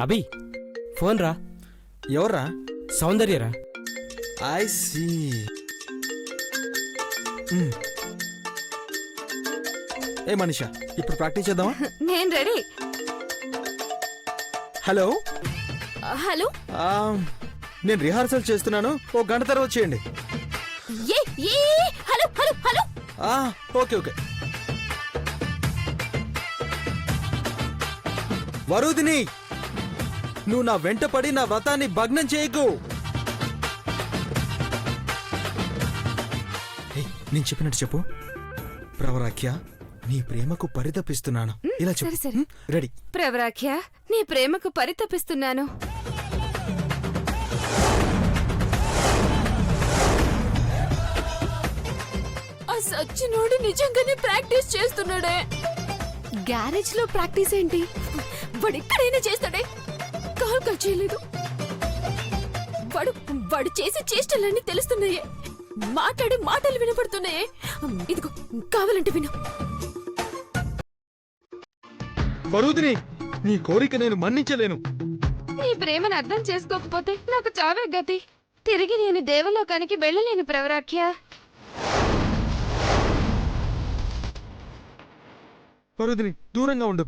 అభి phone రా. ఎవర్రా? సౌందర్యరా. I see. ఏ మనీషా, ఇప్పుడు ప్రాక్టీస్ చేద్దామా? నేను రెడీ. Hello hello. నేను రిహార్సల్ చేస్తున్నాను, ఓ గంట తర్వాత చేయండి. Hello hello hello. Okay okay. Varudhini, నువ్వు నా వెంట పడి నా వ్రతాన్ని భగ్నం చేయకు. నేను చెప్పినట్టు చెప్పు. ప్రవరాఖ్య, నీ ప్రేమకు పరితపిస్తున్నాను. ఇలా చెప్పు. రెడీ? ప్రవరాఖ్య, నీ ప్రేమకు పరితపిస్తున్నాను. ఆ సచ్చినోడు నిజంగానే ప్రాక్టీస్ చేస్తున్నాడే. గ్యారేజ్ లో ప్రాక్టీస్ ఏంటి? వాడు ఎక్కడైనా చేస్తాడే. కాల్ చేయలేదు. వాడు చేసే చేష్టలన్నీ తెలుస్తున్నాయే. మాట్లాడే మాటలు వినపడుతున్నాయే. ఇదిగో, కావాలంటే విను. వరుదిని, నీ కోరిక నేను మన్నించలేను. నీ ప్రేమను అర్థం చేసుకోకపోతే నాకు చావే గతి. తిరిగి నేను దేవలోకానికి వెళ్ళలేను ప్రవరాఖ్య. వరుదిని, దూరంగా ఉండు.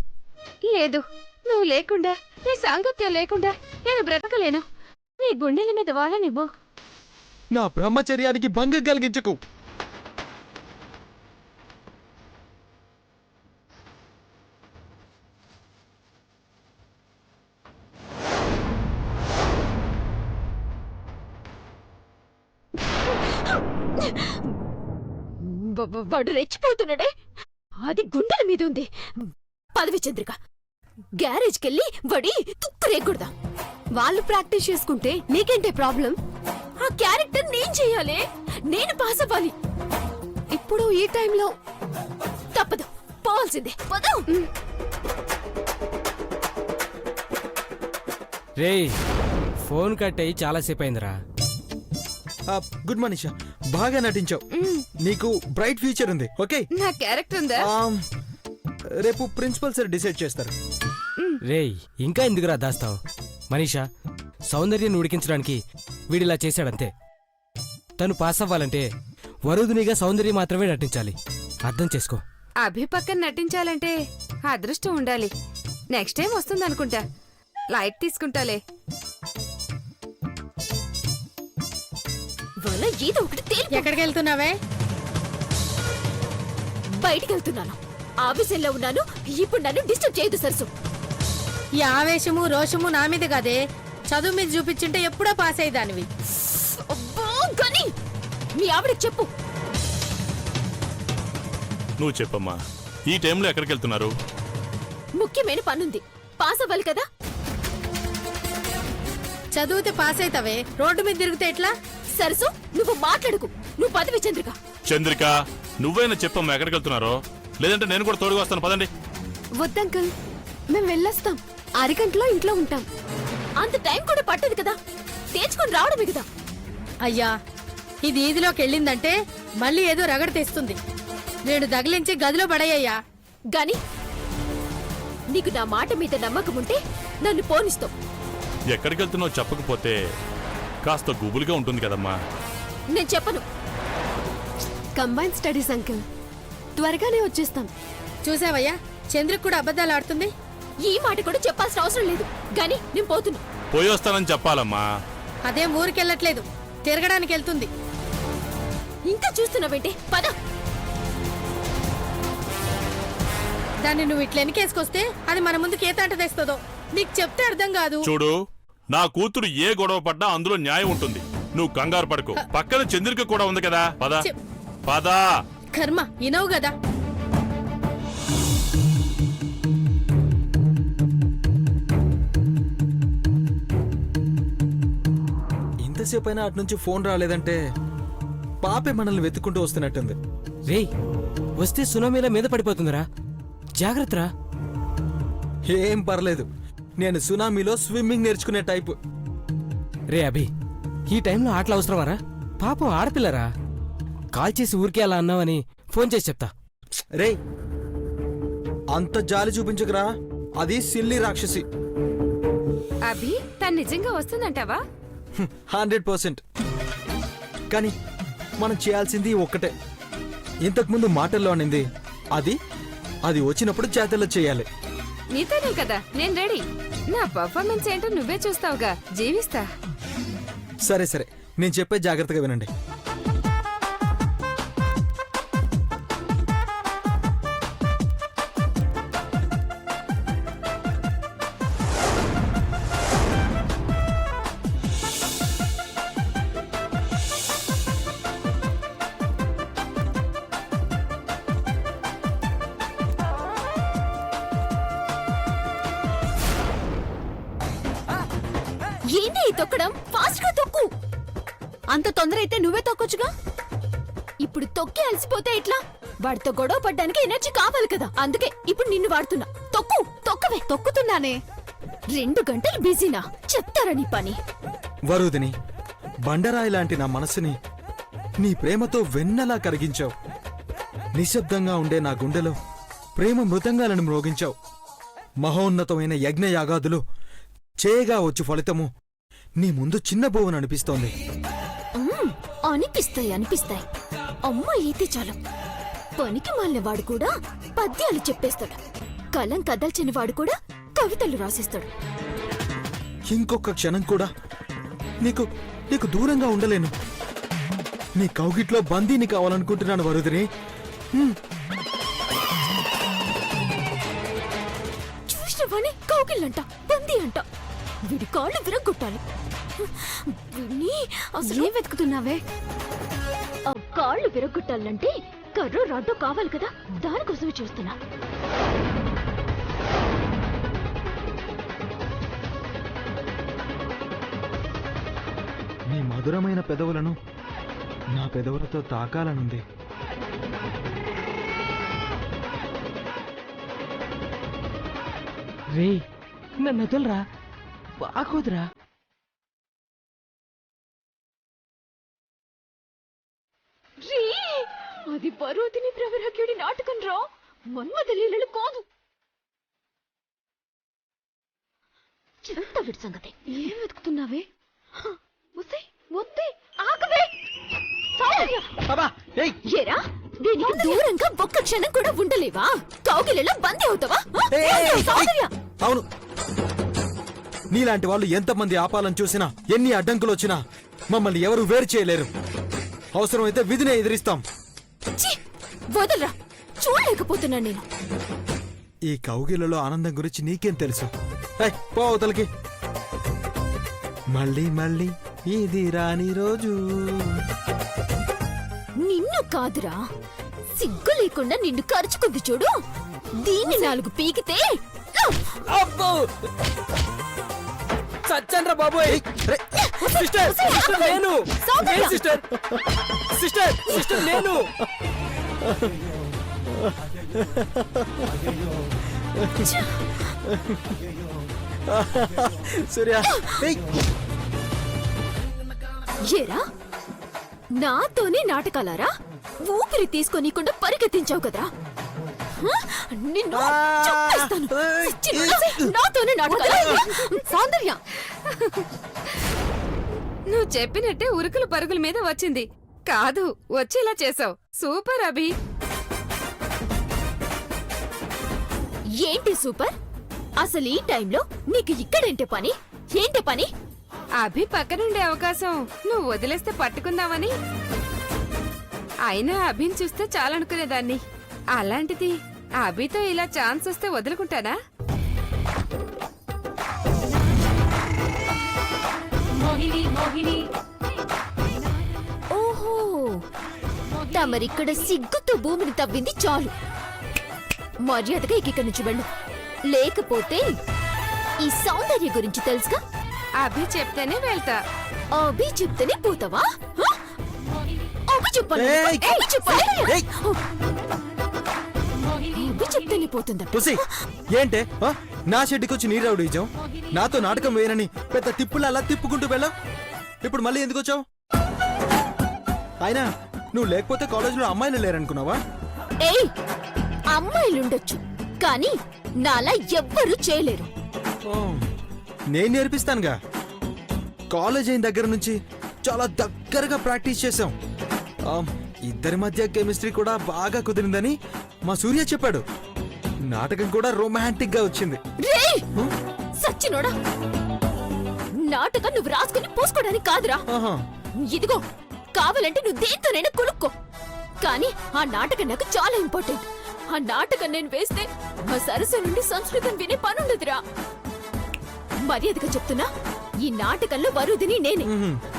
లేదు, నువ్వు లేకుండా, నీ సాంగత్యం లేకుండా నేను బ్రతకలేను. నీ గుండెల మీద వాలనివ్వు. నా బ్రహ్మచర్యానికి భంగం కలిగించకు. వాడు రెచ్చిపోతున్నాడే. అది గుండెల మీద ఉంది. పదవి చంద్రిక, గ్యారేజ్కెళ్ళి వడి తుక్కు రేకూడదా? వాళ్ళు ప్రాక్టీస్ చేసుకుంటే నీకేంటే ప్రాబ్లం? ఆ క్యారెక్టర్ నేను చెయ్యాలి, నేను పాస్ అవ్వాలి. ఇప్పుడు ఈ టైంలో తప్పదు, పోవాల్సిందే. రే, ఫోన్ కట్ అయ్యి చాలాసేపు అయిందిరా. గుడ్ మనీషా, బాగా నటించావు. నీకు బ్రైట్ ఫ్యూచర్ ఉంది. ఓకే, నా క్యారెక్టర్ ఉందా? రేపు ప్రిన్సిపల్ సార్ డిసైడ్ చేస్తారు. రే, ఇంకా ఎందుకురా దాస్తావు? మనీషా, సౌందర్యాన్ని ఉడికించడానికి వీడిలా చేశాడంతే. తను పాస్ అవ్వాలంటే వరుదినిగా సౌందర్యం మాత్రమే నటించాలి. అర్థం చేసుకో. అభి పక్కన నటించాలంటే అదృష్టం ఉండాలి. నెక్స్ట్ టైం వస్తుందనుకుంటా. లైట్ తీసుకుంటాలే. ఎక్కడికి వెళ్తున్నావే? బయటికి వెళ్తున్నాను. ఆఫీసులో ఉన్నాను. ఇప్పుడు నన్ను డిస్టర్బ్ చేయదు సరసు. ఈ ఆవేశము రోషము నా మీద కదే, చదువు మీద చూపించుంటే ఎప్పుడో పాస్ అయ్యేదానివి. మీ ఆవిడకి చెప్పు. నువ్వు చెప్పమ్మా, ఈ టైంలో ఎక్కడికి వెళ్తున్నారు? ముఖ్యమైన పనుంది, పాస్ అవ్వాలి కదా. చదివితే పాస్ అవుతావే, రోడ్డు మీద తిరిగితే ఎట్లా? సరసు, నువ్వు మాట్లాడుకు. నువ్వు పదవి చంద్రిక. చంద్రిక, నువ్వైనా చెప్పమ్మా ఎక్కడికి వెళ్తున్నారో, లేదంటే నేను కూడా తోడుగా వస్తాను. పదండి. వద్దంకల్, మేము వెళ్ళొస్తాం. అరగంటలో ఇంట్లో ఉంటాం. అంత టైం కూడా పట్టదు కదా, తేచుకొని రావడమే కదా. అయ్యా, ఇది ఈదిలోకి వెళ్ళిందంటే మళ్ళీ ఏదో రగడ తెస్తుంది. నేను దగిలించి గదిలో పడయ్యా. గాని నీకు నా మాట మీద నమ్మకం ఉంటే నన్ను పోనిస్తావు. ఎక్కడికి వెళ్తున్నావు చెప్పకపోతే కాస్త గుబులుగా ఉంటుంది కదమ్మా. నేను చెప్పను. కంబైన్ స్టడీస్ అంకిల్, త్వరగానే వచ్చేస్తాం. చూసావయ్యా, చంద్రకు కూడా అబద్ధాలు ఆడుతుంది. ఈ మాట కూడా చెప్పాల్సిన అవసరం లేదు. గాని నేను పోతున్నా. పోయి వస్తానని చెప్పాలమ్మా. అదేం ఊరికెళ్ళట్లేదు, తిరగడానికి వెళ్తుంది. ఇంకా చూస్తున్నావేంటే? పద. దాన్ని నువ్వు ఇట్లా వెనకేసుకొస్తే అది మన ముందుకు ఏ తంట తెస్తుందో నీకు చెప్తే అర్థం కాదు. చూడు, నా కూతురు ఏ గొడవ పడ్డా అందులో న్యాయం ఉంటుంది. నువ్వు కంగారు పడకు. పక్కన చంద్రిక కూడా ఉంది కదా. పద పద. కర్మ, ఇనవు కదా. ఇంతసేపు అయినా అటు నుంచి ఫోన్ రాలేదంటే పాపే మనల్ని వెతుక్కుంటూ వస్తున్నట్టుంది. రే, వస్తే సునామీల మీద పడిపోతుందిరా, జాగ్రత్తరా. ఏం పర్లేదు, నేను సునామీలో స్విమ్మింగ్ నేర్చుకునే టైపు. రే అభి, ఈ టైంలో ఆటలు అవసరమారా? పాపం ఆడపిల్లరా. కాల్ చేసి ఊరికే అలా అన్నావని ఫోన్ చేసి చెప్తా. రే, అంత జాలి చూపించకురా, అది సిల్లి రాక్షసి. అభి తను నిజంగా వస్తుందంటావా? 100%. కానీ మనం చేయాల్సింది ఒక్కటే. ఇంతకుముందు మాటల్లో అనింది అది అది వచ్చినప్పుడు చేతల్లో చేయాలి. నీతోనే కదా, నేను రెడీ. నా పర్ఫార్మెన్స్ ఏంటో నువ్వే చూస్తావుగా, జీవిస్తా. సరే సరే, నేను చెప్పే జాగ్రత్తగా వినండి. ఏంటి ఈ తొక్కడం? ఫాస్ట్ గా తొక్కు. అంత తొందర అయితే నువ్వే తొక్కొచ్చుగా. ఇప్పుడు తొక్కి అలసిపోతే ఎట్లా? వాడితో గొడవ పడ్డానికి ఎనర్జీ కావాలి కదా, అందుకే ఇప్పుడు నిన్ను వాడుతున్నా. తొక్కు, తొక్కవే. తొక్కుతున్నానే. 2 గంటలు బిజీనా? చెప్తారా నీ పని? వరుదిని, బండరాయి లాంటి నా మనసుని నీ ప్రేమతో వెన్నలా కరిగించావు. నిశ్శబ్దంగా ఉండే నా గుండెలో ప్రేమ మృతంగాలను మ్రోగించావు. మహోన్నతమైన యజ్ఞయాగాదులు చేయగా వచ్చు ఫలితము నీ ముందు చిన్న బోవను అనిపిస్తోంది. అనిపిస్తాయి. అమ్మ అయితే చాలు. పనికి మాలిన వాడు కూడా పద్యాలు చెప్పేస్తాడు. కలం కదల్చని వాడు కూడా కవితలు రాసేస్తాడు. ఇంకొక క్షణం కూడా నీకు నీకు దూరంగా ఉండలేను. నీ కౌగిట్లో బందీని కావాలనుకుంటున్నాను వరుదిని. చూసినవాణి కౌగిళ్ళంట, బందీ అంట. వీడి కాళ్ళు విరగొట్టాలి. వీణ్ణి అసలు ఏం వెతుకుతున్నావే? ఆ కాళ్ళు విరగొట్టాలంటే కర్ర రాడ్డు కావాలి కదా, దానికోసమే చూస్తున్నా. నీ మధురమైన పెదవులను నా పెదవులతో తాకాలనుంది. రే, నన్ను వదలరా, బాగోదురా. అది పర్వతిని ప్రవరాక్యుడి నాటకం రా, మన్మథ లీలలు కాదు. చెత్త విడి సంగతి. ఏం వెతుకుతున్నావే? వద్దే, ఆగవే. ఏరా, దీనికి దూరంగా ఒక్క క్షణం కూడా ఉండలేవా? కౌగిలిలో బందీ అవుతావా? అవును, నీలాంటి వాళ్ళు ఎంతమంది ఆపాలని చూసినా, ఎన్ని అడ్డంకులు వచ్చినా మమ్మల్ని ఎవరు వేరు చేయలేరు. అవసరమైతే విధినే ఎదిరిస్తాం. వదలరా, చూడలేకపోతున్నా నేను. ఈ కౌగిలలో ఆనందం గురించి నీకేం తెలుసు? పో అవతలకి. మళ్ళీ మళ్ళీ ఇది రాని రోజు. నిన్ను కాదురా, సిగ్గు లేకుండా నిన్ను ఖర్చుకుంది చూడు. దీన్ని 4 పీకితే సచ్చండ్రా బాబోయ్. సిస్టర్, నేను సిస్టర్ నేను. సూర్య, ఏరా, నాతోనే నాటకాలారా? ఊపిరి తీసుకోనీకుండా పరిగెత్తించావు కదరా. నిన్ను చంపేస్తాను. నాతోనే నాటకాలా? సౌందర్య, నువ్వు చెప్పినట్టే ఉరుకులు పరుగుల మీద వచ్చింది కాదు, వచ్చేలా చేసావు. సూపర్ అభి. ఏంటి సూపర్? అసలు ఈ టైంలో నీకు ఇక్కడేంటే పని? ఏంటే పని? అభి పక్కనుండే అవకాశం నువ్వు వదిలేస్తే పట్టుకుందామని. అయినా అభిని చూస్తే చాలనుకునేదాన్ని. అలాంటిది అభితో ఇలా ఛాన్స్ వస్తే వదులుకుంటానా? ఓహో, తమరిక్కడ సిగ్గుతో భూమిని తవ్వింది చాలు. మర్యాదగా ఇక్కడి నుంచి వెళ్ళు, లేకపోతే ఈ సౌందర్య గురించి తెలుసుగా. అభి చెప్తేనే వెళ్తా. అభి చెప్తేనే పోతావా? అభి చెప్పాలి, అభి చెప్పాలి. అభి చెప్తేనే పోతుందా? తుసి, ఏంటే నా షెడ్డుకి వచ్చి నీరవుడు ఇజం నాతో నాటకం వేయనని పెద్ద తిప్పులు అలా తిప్పుకుంటూ వెళ్ళావు. ఇప్పుడు మళ్ళీ ఎందుకు వచ్చావు? అయినా నువ్వు లేకపోతే కాలేజీలో అమ్మాయిలు లేరనుకున్నావా? ఏయ్, అమ్మాయిలుండొచ్చు కానీ నాలా ఎవ్వరూ చేయలేరు. నేను నేర్పిస్తానుగా. కాలేజ్ అయిన దగ్గర నుంచి చాలా దగ్గరగా ప్రాక్టీస్ చేశాం. ఇద్దరి మధ్య కెమిస్ట్రీ కూడా బాగా కుదిరిందని మా సూర్య చెప్పాడు. నాటకం కూడా రొమాంటిక్ గా వచ్చింది. రేయ్! సచ్చినోడా, నాటకం నువ్వు రాసుకుని పూసుకోవడానికి కాదురా. ఆహా. ఇదిగో, కావాలంటే నువ్వు దేంతోనైనా కొనుక్కో, కానీ ఆ నాటకం నాకు చాలా ఇంపార్టెంట్. ఆ నాటకం నేను వేస్తే మా సరస్సు నుండి సంస్కృతం వినే పనుండదురా. మర్యాదగా చెప్తున్నా, ఈ నాటకంలో వరుదిని నేనే.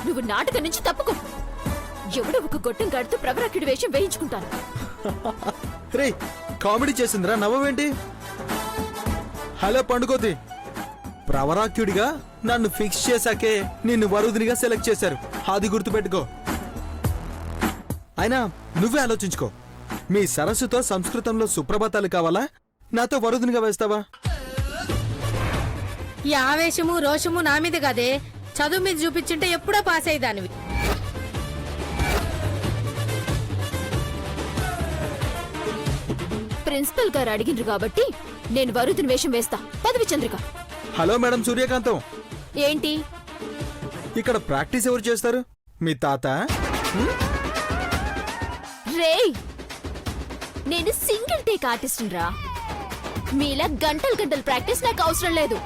నువ్వు నాటకం నుంచి తప్పుకో. ఎవడో ఒక గొట్టం గాడితో ప్రవరాకిడి వేషం వేయించుకుంటాను. రే, కామెడీ చేసిందిరా, నవ్వేంటి? హలో పండుకోతి, ప్రవరాక్యుడిగా నన్ను ఫిక్స్ చేశాకే నిన్ను వరుదినిగా సెలెక్ట్ చేశారు. అది గుర్తుపెట్టుకో. అయినా నువ్వే ఆలోచించుకో. మీ సరస్సుతో సంస్కృతంలో సుప్రభాతాలు కావాలా, నాతో వరుదినిగా వేస్తావా? ఈ ఆవేశము రోషము నా మీద కదే, చదువు మీద చూపించుంటే ఎప్పుడో పాస్ అయ్యేదానివి. ప్రిన్సిపల్ గారు అడిగిండ్రు కాబట్టి నేను వరుదిని వేషం వేస్తా. పదవి చంద్రిక. హలో మేడం సూర్యకాంతం, ఏంటి? ఇక్కడ ప్రాక్టీస్ ఎవరు చేస్తారు? మీ తాత? రేయ్, నేను సింగిల్ టేక్ ఆర్టిస్ట్ రా. మీలా గంటలు గంటలు ప్రాక్టీస్ నాకు అవసరం లేదు.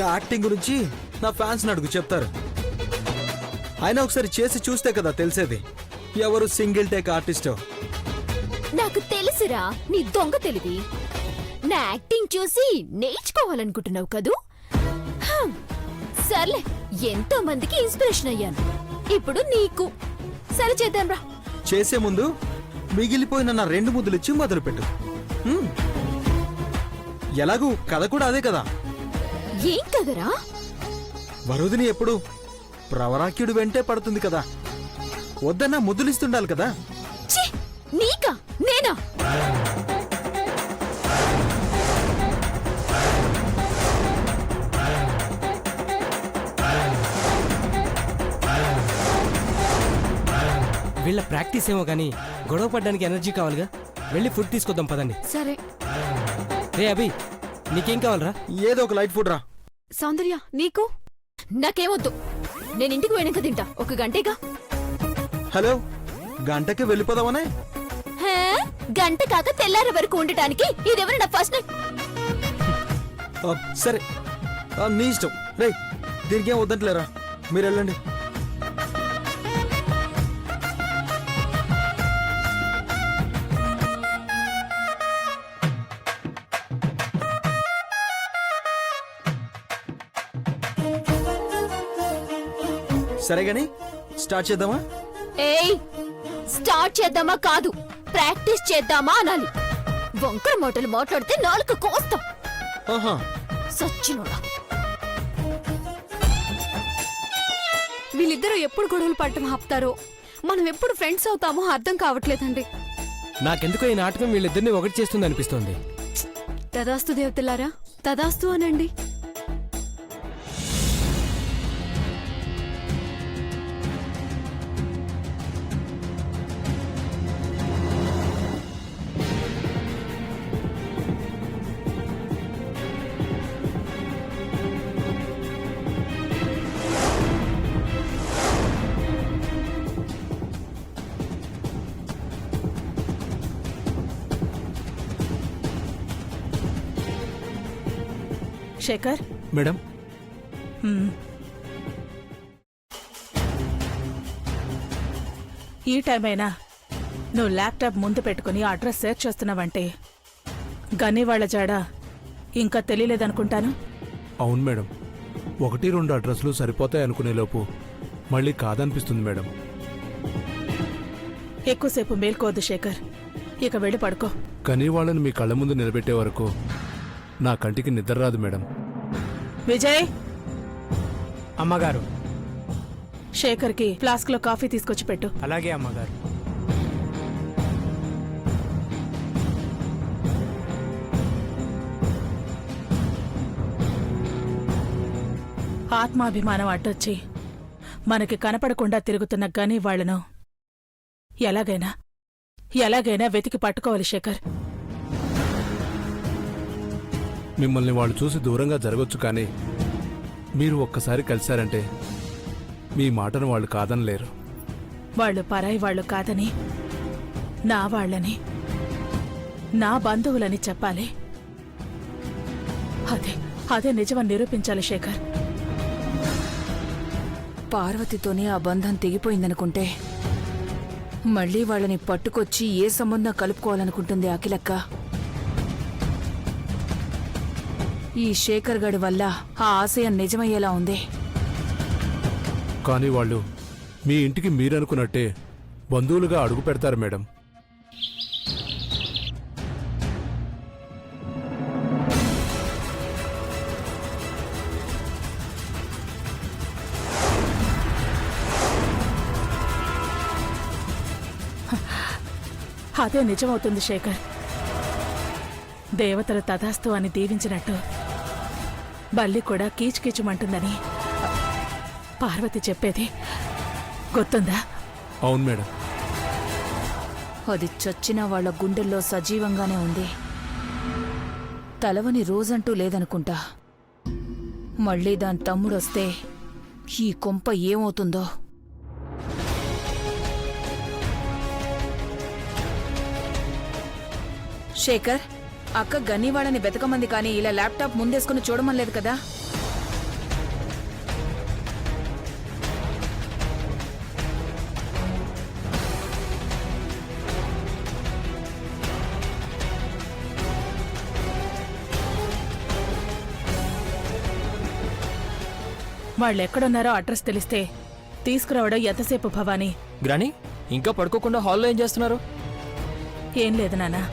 నా యాక్టింగ్ గురించి నా ఫ్యాన్స్ అడుగు, చెప్తారు. అయినా ఒకసారి చేసి చూస్తే కదా తెలిసేది ఎవరు సింగిల్ టేక్ ఆర్టిస్టో. నాకు తెలుసురా నీ దొంగ తెలివి. నా యాక్టింగ్ చూసి నేర్చుకోవాలనుకుంటున్నావు కదూ? హం, సర్లే, ఎంతో మందికి ఇన్స్పిరేషన్ అయ్యాను. ఇప్పుడు నీకు సరే చేద్దాం రా. చేసే ముందు మిగిలిపోయిన నా 2 ముద్దులు ఇచ్చి మొదలుపెట్టు. ఎలాగూ కథ కూడా అదే కదా. ఏం కదరా? వరుదిని ఎప్పుడు ప్రవరాక్యుడు వెంటే పడుతుంది కదా. వద్దన్నా ముద్దులిస్తుండాలి కదా. ఛీ, నీకా నేనా? వీళ్ళ ప్రాక్టీస్ ఏమో కానీ గొడవ పడ్డానికి ఎనర్జీ కావాలిగా. వెళ్ళి ఫుడ్ తీసుకొద్దాం పదండి. సరే. రే అభి, నీకేం కావాలరా? ఏదో ఒక లైట్ ఫుడ్ రా. సౌందర్య నీకు? నాకేమొద్దు, నేను ఇంటికి పోయినాక తింటా. 1 గంటేగా. హలో, గంటకి వెళ్ళిపోదామనే? హే, గంట కాక తెల్లారే వరకు ఉండటానికి ఇదెవరు నా ఫస్ట్ నైట్? సరే, నీ ఇష్టం. రే, దీనికి ఏం వద్దంటలేరా, మీరు వెళ్ళండి. సరే గాని స్టార్ట్ చేద్దామా? ఏయ్, స్టార్ట్ చేద్దామా కాదు, ప్రాక్టీస్ చేద్దామా అనాలి. వంకర మాటలు మాట్లాడితే నాలుక కోస్తాం. ఆహా. సచ్చినోడా. వీళ్ళిద్దరూ ఎప్పుడు గొడవలు పడటం ఆపుతారో, మనం ఎప్పుడు ఫ్రెండ్స్ అవుతామో అర్థం కావట్లేదండి. నాకెందుకో ఈ నాటకం వీళ్ళిద్దరిని ఒకటి చేస్తుంది అనిపిస్తోంది. తదాస్తు దేవతలారా, తదాస్తు అనండి. శేఖర్ మేడం, ఈ టైం అయినా నువ్వు ల్యాప్టాప్ ముందు పెట్టుకుని అడ్రస్ సెర్చ్ చేస్తున్నావంటే గని వాళ్ళ జాడ ఇంకా తెలియలేదనుకుంటాను. అవును మేడం, 1-2 అడ్రస్లు సరిపోతాయి అనుకునేలోపు మళ్ళీ కాదనిపిస్తుంది మేడం. ఎక్కువసేపు మేల్కోవద్దు శేఖర్, ఇక వెళ్ళి పడుకో. కానీ వాళ్ళని మీ కళ్ళ ముందు నిలబెట్టే వరకు నా కంటికి నిద్ర రాదు మేడం. విజయ్, అమ్మగారు. శేఖర్కి ఫ్లాస్క్లో కాఫీ తీసుకొచ్చి పెట్టు. అలాగే అమ్మగారు. ఆత్మాభిమానం అడ్డొచ్చి మనకి కనపడకుండా తిరుగుతున్న గని వాళ్లను ఎలాగైనా వెతికి పట్టుకోవాలి శేఖర్. మిమ్మల్ని వాళ్ళు చూసి దూరంగా జరగొచ్చు కానీ మీరు ఒక్కసారి కలిశారంటే మీ మాటను వాళ్ళు కాదనలేరు. వాళ్ళు పరాయి వాళ్ళు కాదని, నా వాళ్ళని, నా బంధువులని చెప్పాలి. అదే నిజమని నిరూపించాలి శేఖర్. పార్వతితోనే ఆ బంధం తెగిపోయిందనుకుంటే మళ్ళీ వాళ్ళని పట్టుకొచ్చి ఏ సంబంధం కలుపుకోవాలనుకుంటుంది అఖిలక్క. ఈ శేఖర్ గడి వల్ల ఆ ఆశయం నిజమయ్యేలా ఉంది. కానీ వాళ్ళు మీ ఇంటికి మీరనుకున్నట్టే బంధువులుగా అడుగు పెడతారు మేడం. అదే నిజమవుతుంది శేఖర్. దేవతలు తథాస్తు అని దీవించినట్టు బల్లి కూడా కీచుకీచుమంటుందని పార్వతి చెప్పేది గుర్తుందా? అవును మేడం. అది చచ్చిన వాళ్ళ గుండెల్లో సజీవంగానే ఉంది. తలవని రోజంటూ లేదనుకుంటా. మళ్ళీ దాని తమ్ముడొస్తే ఈ కొంప ఏమవుతుందో. శేఖర్, అక్క గని వాళ్ళని వెతకమంది కానీ ఇలా ల్యాప్టాప్ ముందేసుకుని చూడమనలేదు కదా? వాళ్ళెక్కడున్నారో అడ్రస్ తెలిస్తే తీసుకురావడం ఎంతసేపు భవానీ? గ్రాని, ఇంకా పడుకోకుండా హాల్లో ఏం చేస్తున్నారు? ఏం లేదు నాన్నా,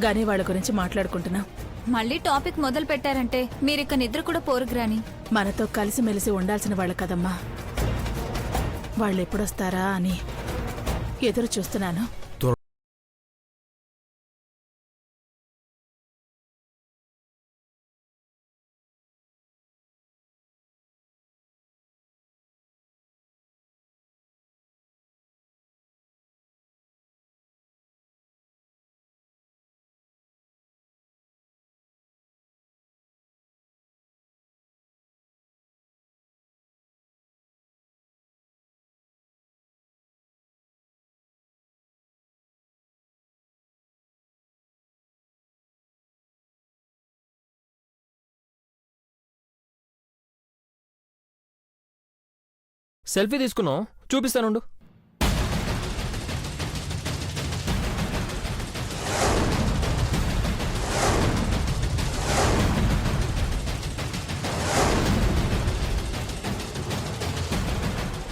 గానీ వాళ్ళ గురించి మాట్లాడుకుంటున్నాం. మళ్ళీ టాపిక్ మొదలు పెట్టారంటే మీరిక నిద్ర కూడా పోరు గ్రాని. మనతో కలిసిమెలిసి ఉండాల్సిన వాళ్ళు కదమ్మా. వాళ్ళెప్పుడొస్తారా అని ఎదురు చూస్తున్నాను. సెల్ఫీ తీసుకున్నాం, చూపిస్తానుండు.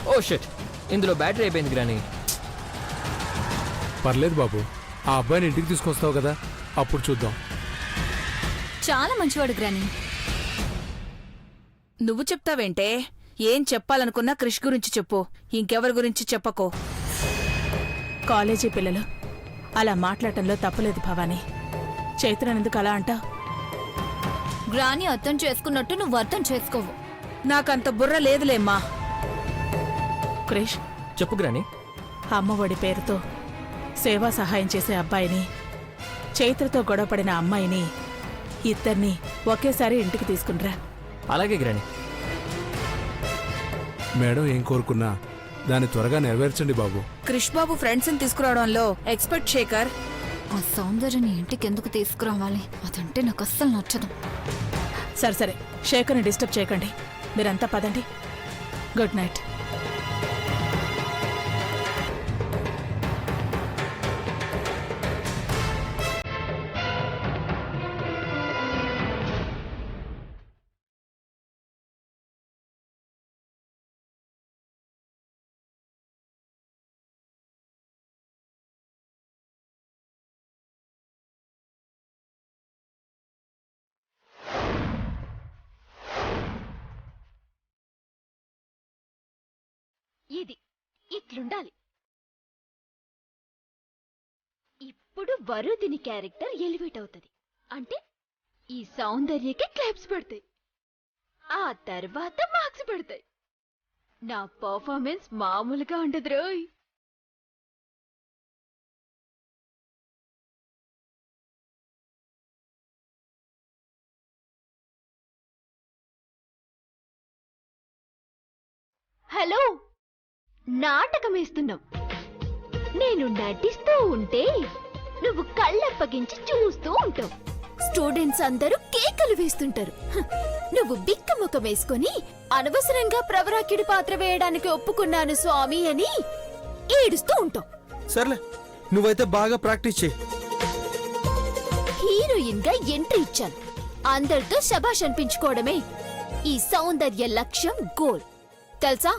ఓ షిట్, ఇందులో బ్యాటరీ అయిపోయింది గ్రాని. పర్లేదు బాబు, ఆ అబ్బాయిని ఇంటికి తీసుకొస్తావు కదా, అప్పుడు చూద్దాం. చాలా మంచివాడు గ్రాని. నువ్వు చెప్తావేంటే? ఏం చెప్పాలనుకున్నా క్రిష్ గురించి చెప్పు, ఇంకెవరి గురించి చెప్పకో. కాలేజీ పిల్లలు అలా మాట్లాడటంలో తప్పులేదు భవానీ. చైత్రనెందుకు అలా అంటావు? గ్రాని అర్థం చేసుకున్నట్టు నువ్వు అర్థం చేసుకోవు. నాకంత బుర్ర లేదులేమ్మా. క్రిష్, చెప్పు గ్రాని. అమ్మఒడి పేరుతో సేవా సహాయం చేసే అబ్బాయిని, చైత్రతో గొడవపడిన అమ్మాయిని, ఇద్దరిని ఒకేసారి ఇంటికి తీసుకునిరా. అలాగే గ్రాని. మేడం ఏం కోరుకున్నా దాన్ని త్వరగా నెరవేర్చండి బాబు. క్రిష్ బాబు ఫ్రెండ్స్ని తీసుకురావడంలో ఎక్స్పర్ట్ శేఖర్. ఆ సౌందర్యని ఇంటికి ఎందుకు తీసుకురావాలి? అదంటే నాకు అస్సలు నచ్చదు. సరే సరే, శేఖర్ని డిస్టర్బ్ చేయకండి. మీరంతా పదండి. Good night. ఇది ఇట్లుండాలి. ఇప్పుడు వరుదిని క్యారెక్టర్ ఎలివేట్ అవుతుంది. అంటే ఈ సౌందర్యకి క్లాప్స్ పడతాయి, ఆ తర్వాత మార్క్స్ పడతాయి. నా పర్ఫార్మెన్స్ మామూలుగా ఉండదు రోయ్. హలో, నాటకం వేస్తున్నాం. నేను నటిస్తూ ఉంటే నువ్వు కళ్ళప్పగించి చూస్తూ ఉంటావు. స్టూడెంట్స్ అందరూ కేకలు వేస్తుంటారు. నువ్వు బిక్క ముఖం వేసుకుని అనవసరంగా ప్రవరాకిడి పాత్ర వేయడానికి ఒప్పుకున్నాను స్వామి అని ఏడుస్తూ ఉంటావు. సర్లే, నువ్వైతే బాగా ప్రాక్టీస్ చేయి. హీరోయిన్ గా ఎంట్రీ ఇచ్చాను. అందరితో శభాష్ అనిపించుకోవడమే ఈ సౌందర్య లక్ష్యం, గోల్. తెలుసా?